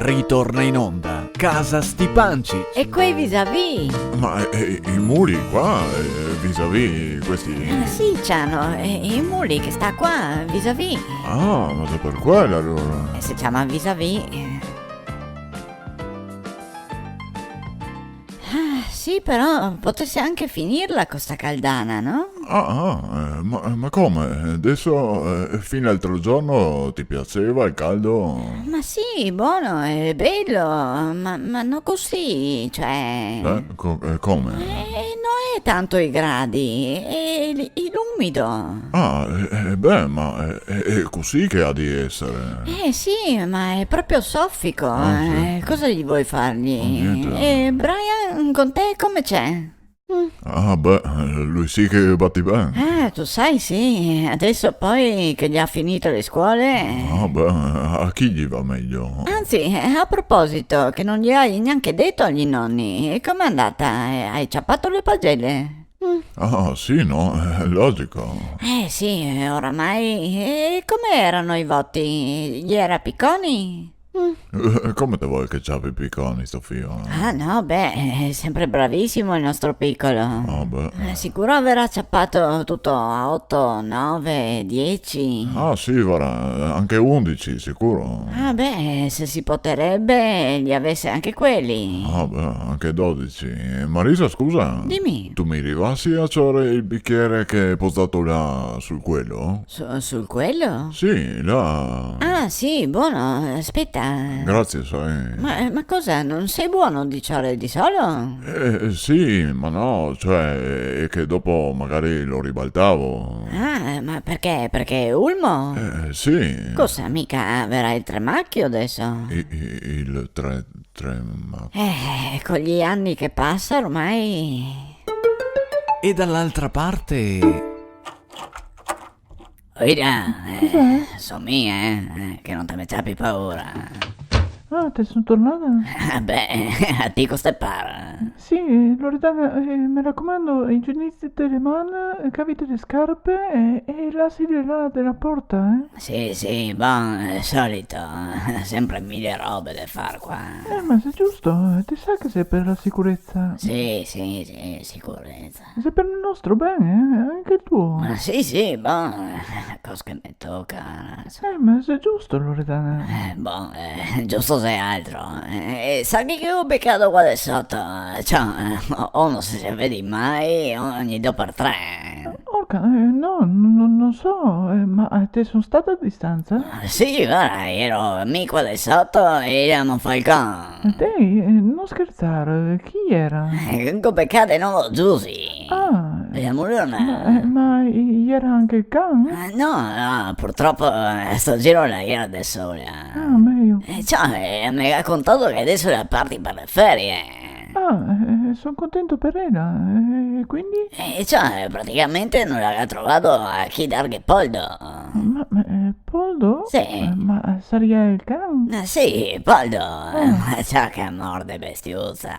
Ritorna in onda Casa Stipanci. E quei vis-à-vis? Ma i muli qua, vis-à-vis, questi... Sì, Ciano, i muli che sta qua, vis-à-vis. Ah, ma è per quello allora. Si chiama vis-à-vis. Sì, però potessi anche finirla con sta caldana, no? Ma come? Adesso, fino all'altro giorno ti piaceva il caldo? Ma sì, buono, è bello, ma non così, cioè... Come? Non è tanto i gradi, è l'umido. Beh, ma è così che ha di essere. Sì, ma è proprio soffico, Sì. cosa gli vuoi fargli? Niente. E Brian, con te come c'è? Lui sì che batti bene. Tu sai, sì, adesso poi che gli ha finito le scuole... A chi gli va meglio? Anzi, a proposito, che non gli hai neanche detto agli nonni, com'è andata? Hai ciappato le pagelle? Sì, no, è logico. Sì, oramai... E come erano i voti? Gli era picconi? Come te vuoi che c'abbia i picconi, sto figlio? No, beh, è sempre bravissimo il nostro piccolo. Sicuro avrà ciappato tutto a 8, 9, 10. Sì, guarda, anche 11, sicuro. Beh, se si potrebbe li avesse anche quelli. Anche 12. Marisa, scusa. Dimmi. Tu mi arrivassi a ciore il bicchiere che hai posato là sul quello? Sul quello? Sì, là. Sì, buono, aspetta. Grazie, sai. Ma cosa, non sei buono di ciore di solo? Sì, ma no, cioè, è che dopo magari lo ribaltavo. Ma perché? Perché Ulmo? Sì. Cosa, mica verrà il tremacchio adesso? Il ma... Con gli anni che passa ormai... E dall'altra parte... Oida, sono mie, che non te ne cappi paura. Te sono tornata? A te cosa pare? Sì, Loredana, mi raccomando, igienizzi le mani, cavite le scarpe e lasciali là della porta, Sì, solito, sempre mille robe da fare qua. Ma sei giusto, ti sa che sei per la sicurezza. Sì, sicurezza. Sei per il nostro bene, anche il tuo. Sì, cosa che mi tocca. Ma sei giusto, Loredana. Giusto sei altro. Sai che ho beccato qua da sotto? Cioè, o non si vedi mai, ogni 2x3. Orca, no, non so, ma te sono stata a distanza? Sì, guarda, ero mica qua da sotto e eravamo Falcone. Te, non scherzare, chi era? Ho beccato non lo giusi. La Mulona. Ma era anche il can? No, purtroppo sto giro la era da sola. Meglio. Cioè, mi ha contato che adesso la parti per le ferie. Sono contento per Ela, e quindi? Cioè, praticamente non l'aveva trovato a chi darghe poldo. Ma Poldo? Sì. Ma sarebbe il can? Sì, poldo. Ma ciò che morde bestiosa.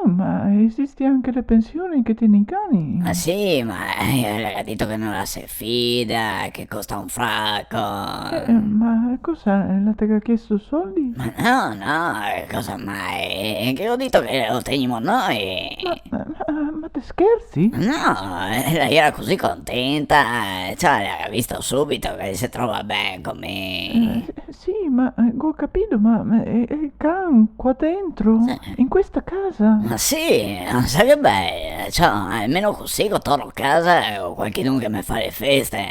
Ma esisti anche le pensioni che tieni i cani? Sì, ma le ha detto che non la si fida, che costa un fracco. Ma cosa? La te che ha chiesto soldi? Ma no, cosa mai? Che ho detto che lo teniamo noi. Ma te scherzi? No, lei era così contenta, cioè l'ha visto subito che si trova bene con me. Sì, ma ho capito, ma è il can qua dentro? In questa casa? Ma sì, non sai che bello, cioè almeno così che torno a casa ho qualcuno che mi fa le feste.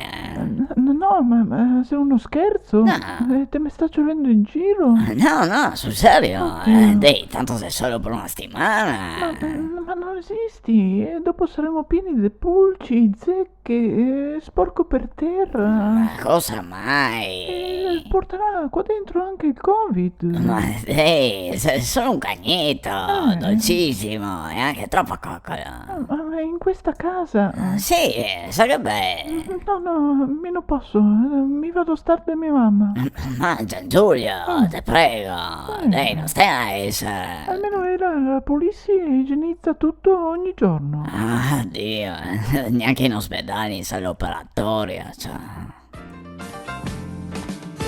No, ma sei uno scherzo? No. Te mi sta giocando in giro? No, sul serio, dai, tanto sei solo per una settimana. Ma non esisti, e dopo saremo pieni di pulci, zecche, sporco per terra. Ma cosa mai? Porterà qua dentro anche il Covid. Ma dai, sei solo un cagnetto, dolcissimo e anche troppo coccolo. Ma in questa casa? Sì, sai che bello. No, mi non posso, mi vado a star da mia mamma. Mangia Giulio, ti prego, dai, non stai a essere. Almeno la polizia igienizza tutto ogni giorno. Dio, neanche in ospedale in sala operatoria, cioè.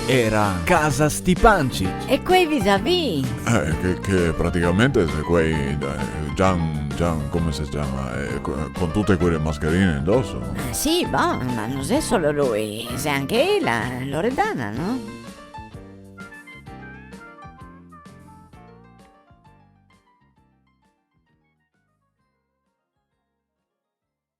era Casa Stipancic. E quei vis-à-vis? Che praticamente se quei Gian, come si chiama? Con tutte quelle mascherine indosso. Sì, boh, ma non è solo lui, c'è anche la Loredana, no?